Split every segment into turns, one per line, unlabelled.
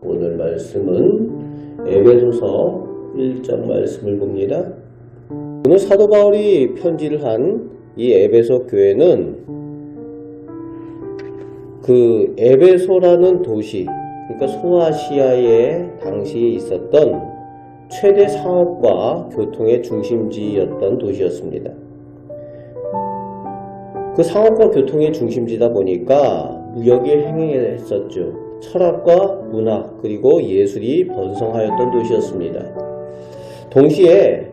오늘 말씀은 에베소서 1장 말씀을 봅니다. 오늘 사도 바울이 편지를 한 이 에베소 교회는 그 에베소라는 도시, 그러니까 소아시아에 당시 있었던 최대 상업과 교통의 중심지였던 도시였습니다. 그 상업과 교통의 중심지다 보니까 무역이 행행했었죠. 철학과 문학 그리고 예술이 번성하였던 도시였습니다. 동시에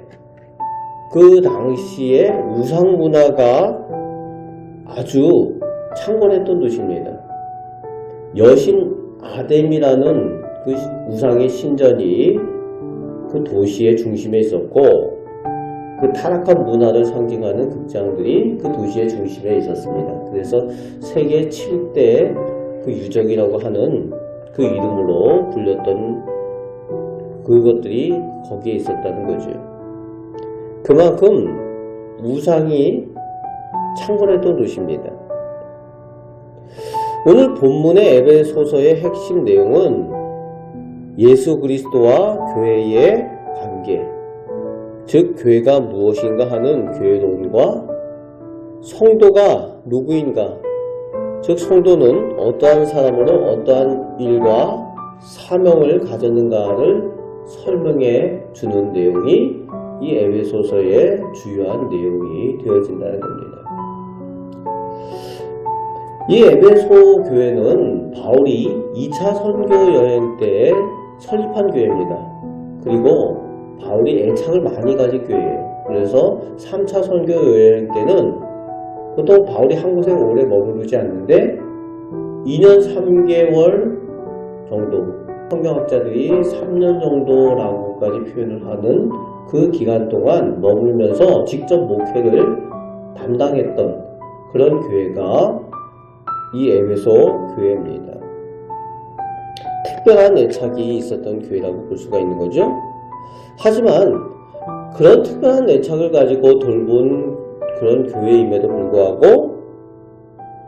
그 당시에 우상 문화가 아주 창궐했던 도시입니다. 여신 아뎀이라는 그 우상의 신전이 그 도시의 중심에 있었고, 그 타락한 문화를 상징하는 극장들이 그 도시의 중심에 있었습니다. 그래서 세계 7대 그 유적이라고 하는 그 이름으로 불렸던 그것들이 거기에 있었다는 거죠. 그만큼 우상이 창궐했던 도시입니다. 오늘 본문의 에베소서의 핵심 내용은 예수 그리스도와 교회의 관계, 즉 교회가 무엇인가 하는 교회론과 성도가 누구인가, 즉 성도는 어떠한 사람으로 어떠한 일과 사명을 가졌는가를 설명해 주는 내용이 이 에베소서의 주요한 내용이 되어진다는 겁니다. 이 에베소 교회는 바울이 2차 선교 여행 때 설립한 교회입니다. 그리고 바울이 애착을 많이 가진 교회예요. 그래서 3차 선교 여행 때는 보통 바울이 한 곳에 오래 머무르지 않는데 2년 3개월 정도, 성경학자들이 3년 정도라고까지 표현을 하는 그 기간 동안 머물면서 직접 목회를 담당했던 그런 교회가 이 에베소 교회입니다. 특별한 애착이 있었던 교회라고 볼 수가 있는 거죠. 하지만 그런 특별한 애착을 가지고 돌본 그런 교회임에도 불구하고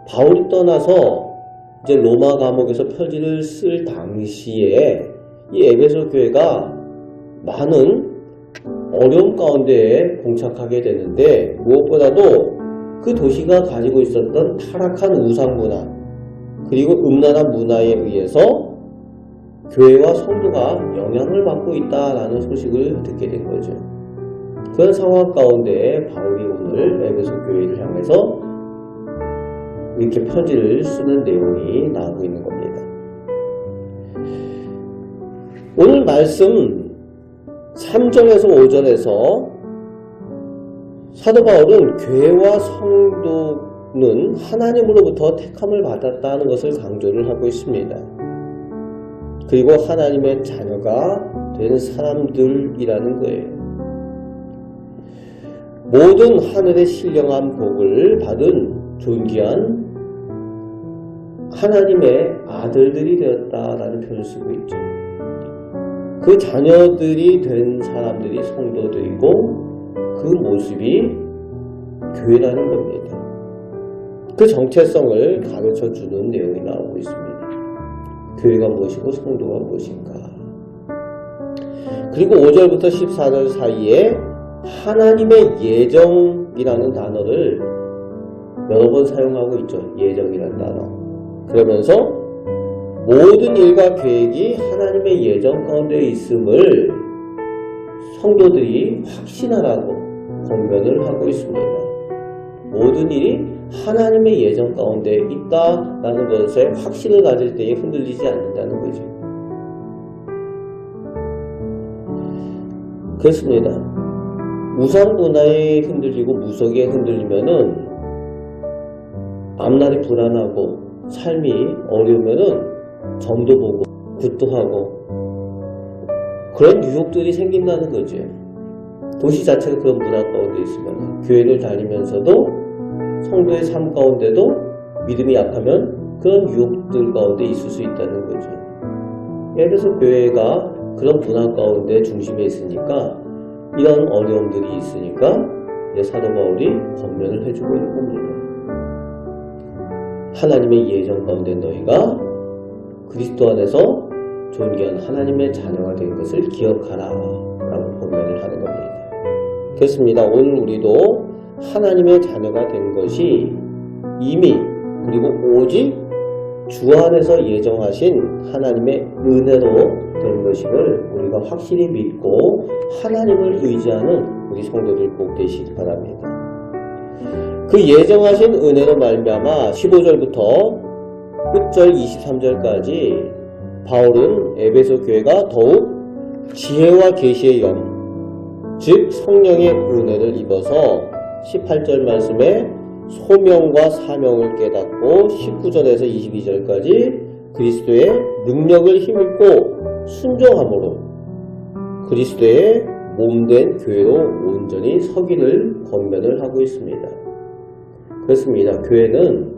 바울이 떠나서 이제 로마 감옥에서 편지를 쓸 당시에 이 에베소 교회가 많은 어려움 가운데 봉착하게 되는데, 무엇보다도 그 도시가 가지고 있었던 타락한 우상 문화 그리고 음란한 문화에 의해서 교회와 성도가 영향을 받고 있다라는 소식을 듣게 된 거죠. 그런 상황 가운데 바울이 오늘 에베소 교회를 향해서 이렇게 편지를 쓰는 내용이 나오고 있는 겁니다. 오늘 말씀 3절에서 5절에서 사도 바울은 교회와 성도는 하나님으로부터 택함을 받았다는 것을 강조를 하고 있습니다. 그리고 하나님의 자녀가 된 사람들이라는 거예요. 모든 하늘의 신령한 복을 받은 존귀한 하나님의 아들들이 되었다라는 표현을 쓰고 있죠. 그 자녀들이 된 사람들이 성도들이고 그 모습이 교회라는 겁니다. 그 정체성을 가르쳐주는 내용이 나오고 있습니다. 교회가 무엇이고 성도가 무엇인가. 그리고 5절부터 14절 사이에 하나님의 예정이라는 단어를 여러 번 사용하고 있죠. 예정이라는 단어. 그러면서 모든 일과 계획이 하나님의 예정 가운데 있음을 성도들이 확신하라고 권면을 하고 있습니다. 모든 일이 하나님의 예정 가운데 있다라는 것에 확신을 가질 때에 흔들리지 않는다는 거죠. 그렇습니다. 우상 문화에 흔들리고 무속에 흔들리면은 앞날이 불안하고 삶이 어려우면은 점도 보고 굿도 하고 그런 유혹들이 생긴다는 거죠. 도시 자체가 그런 문화 가운데 있으면 교회를 다니면서도 성도의 삶 가운데도 믿음이 약하면 그런 유혹들 가운데 있을 수 있다는 거죠. 그래서 교회가 그런 문화 가운데 중심에 있으니까 이런 어려움들이 있으니까 사도 바울이 권면을 해주고 있는 겁니다. 하나님의 예정 가운데 너희가 그리스도 안에서 존귀한 하나님의 자녀가 된 것을 기억하라 라고 권면을 하는 겁니다. 그렇습니다. 오늘 우리도 하나님의 자녀가 된 것이 이미 그리고 오직 주 안에서 예정하신 하나님의 은혜로 된 것임을 우리가 확실히 믿고 하나님을 의지하는 우리 성도들 꼭 되시기 바랍니다. 그 예정하신 은혜로 말미암아 15절부터 끝절 23절까지 바울은 에베소 교회가 더욱 지혜와 계시의 영, 즉 성령의 은혜를 입어서 18절 말씀에 소명과 사명을 깨닫고 19절에서 22절까지 그리스도의 능력을 힘입고 순종함으로 그리스도의 몸된 교회로 온전히 서기를 권면을 하고 있습니다. 그렇습니다. 교회는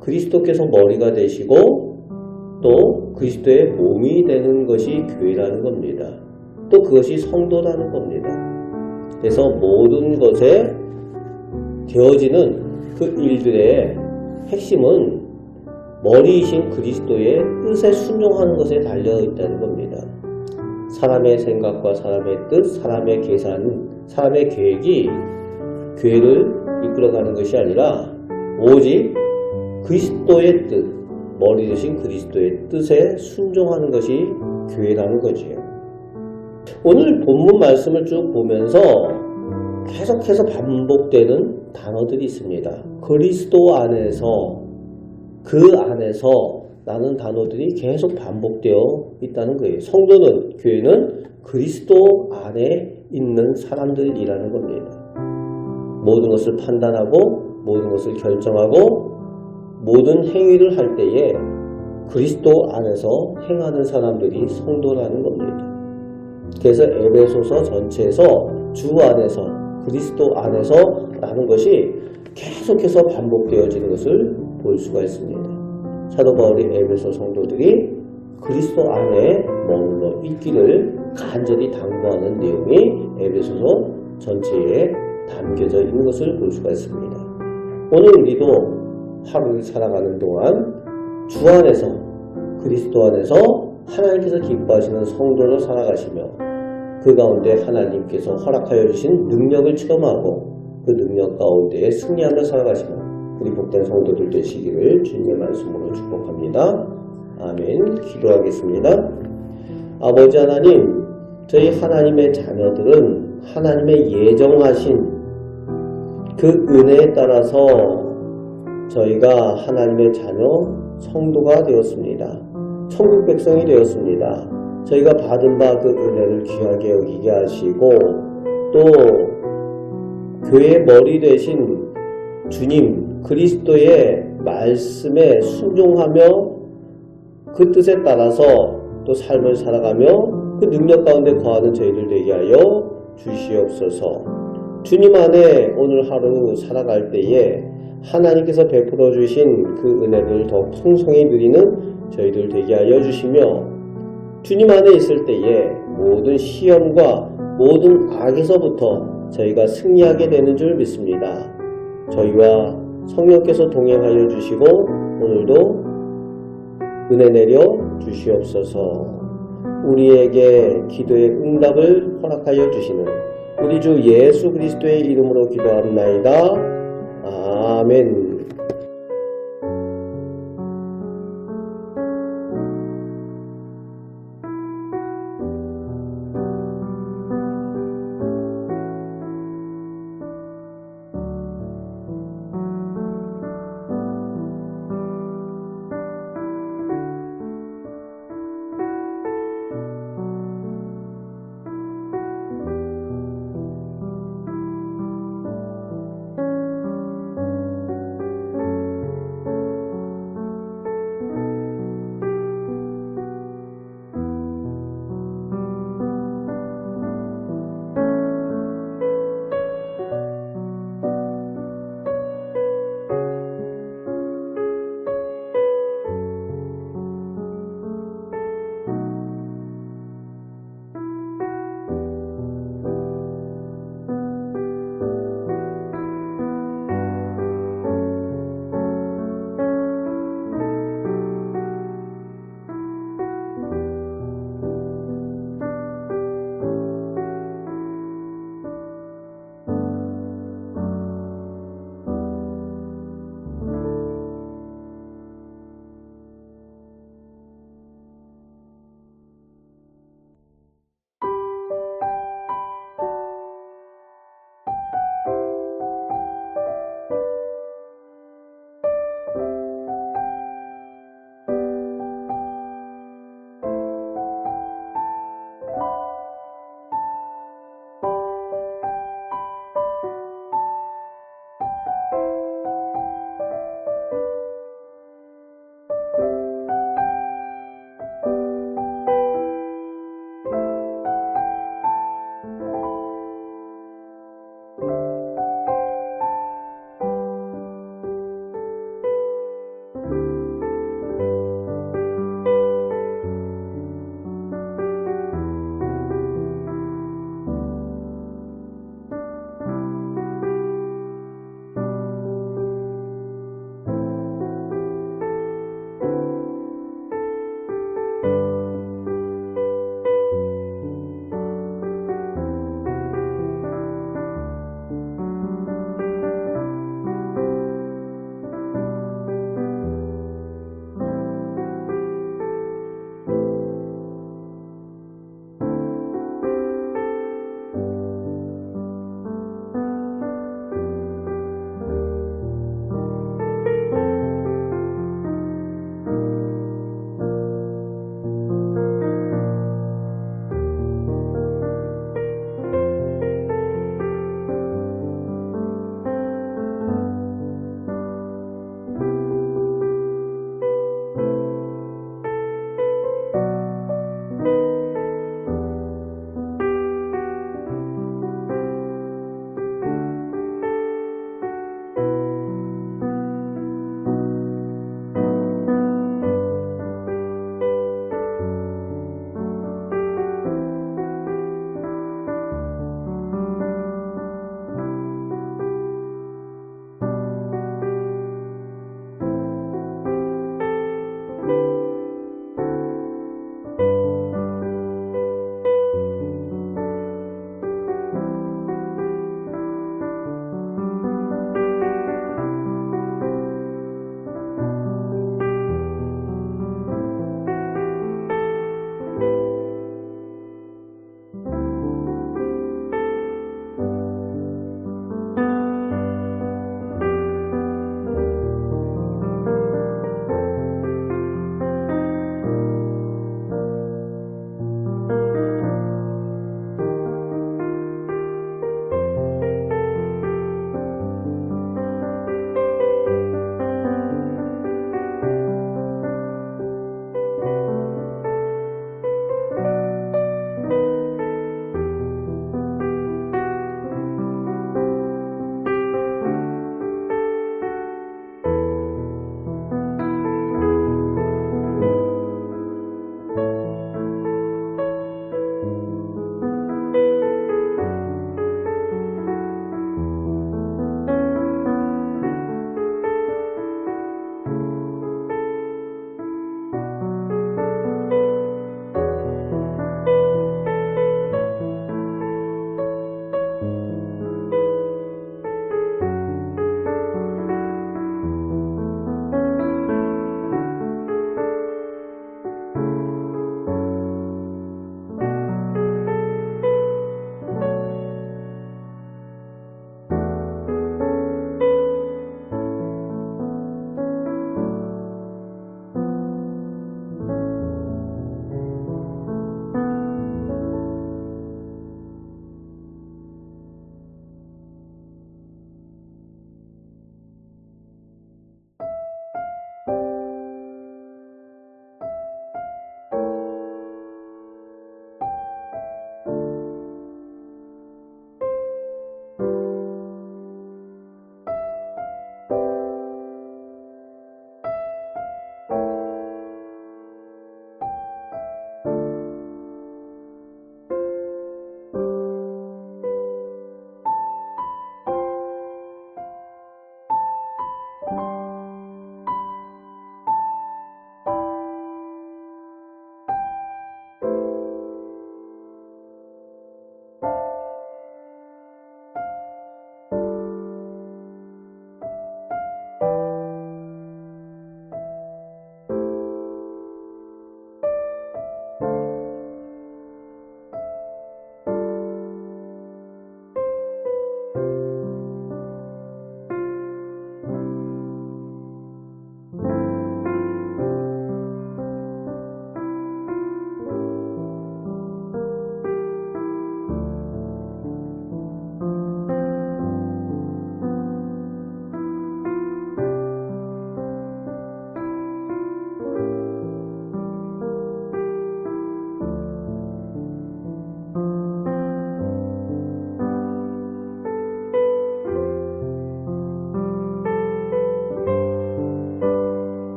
그리스도께서 머리가 되시고 또 그리스도의 몸이 되는 것이 교회라는 겁니다. 또 그것이 성도라는 겁니다. 그래서 모든 것에 되어지는 그 일들의 핵심은 머리이신 그리스도의 뜻에 순종하는 것에 달려있다는 겁니다. 사람의 생각과 사람의 뜻, 사람의 계산, 사람의 계획이 교회를 이끌어가는 것이 아니라 오직 그리스도의 뜻, 머리 되신 그리스도의 뜻에 순종하는 것이 교회라는 거지요. 오늘 본문 말씀을 쭉 보면서 계속해서 반복되는 단어들이 있습니다. 그리스도 안에서, 그 안에서 라는 단어들이 계속 반복되어 있다는 거예요. 성도는, 교회는 그리스도 안에 있는 사람들이라는 겁니다. 모든 것을 판단하고 모든 것을 결정하고 모든 행위를 할 때에 그리스도 안에서 행하는 사람들이 성도라는 겁니다. 그래서 에베소서 전체에서 주 안에서 그리스도 안에서 라는 것이 계속해서 반복되어지는 것을 볼 수가 있습니다. 사도 바울이 에베소 성도들이 그리스도 안에 머물러 있기를 간절히 당부하는 내용이 에베소서 전체에 담겨져 있는 것을 볼 수가 있습니다. 오늘 우리도 하루를 살아가는 동안 주 안에서 그리스도 안에서 하나님께서 기뻐하시는 성도로 살아가시며 그 가운데 하나님께서 허락하여 주신 능력을 체험하고 그 능력 가운데 승리하며 살아가시며 우리 복된 성도들 되시기를 주님의 말씀으로 축복합니다. 아멘. 기도하겠습니다. 아버지 하나님, 저희 하나님의 자녀들은 하나님의 예정하신 그 은혜에 따라서 저희가 하나님의 자녀 성도가 되었습니다. 천국 백성이 되었습니다. 저희가 받은 바 그 은혜를 귀하게 여기게 하시고 또 교회의 머리 되신 주님 그리스도의 말씀에 순종하며 그 뜻에 따라서 또 삶을 살아가며 그 능력 가운데 거하는 저희들 되게 하여 주시옵소서. 주님 안에 오늘 하루 살아갈 때에 하나님께서 베풀어 주신 그 은혜를 더 풍성히 누리는 저희들 되게 하여 주시며 주님 안에 있을 때에 모든 시험과 모든 악에서부터 저희가 승리하게 되는 줄 믿습니다. 저희와 성령께서 동행하여 주시고 오늘도 은혜 내려 주시옵소서. 우리에게 기도의 응답을 허락하여 주시는 우리 주 예수 그리스도의 이름으로 기도합나이다. 아멘.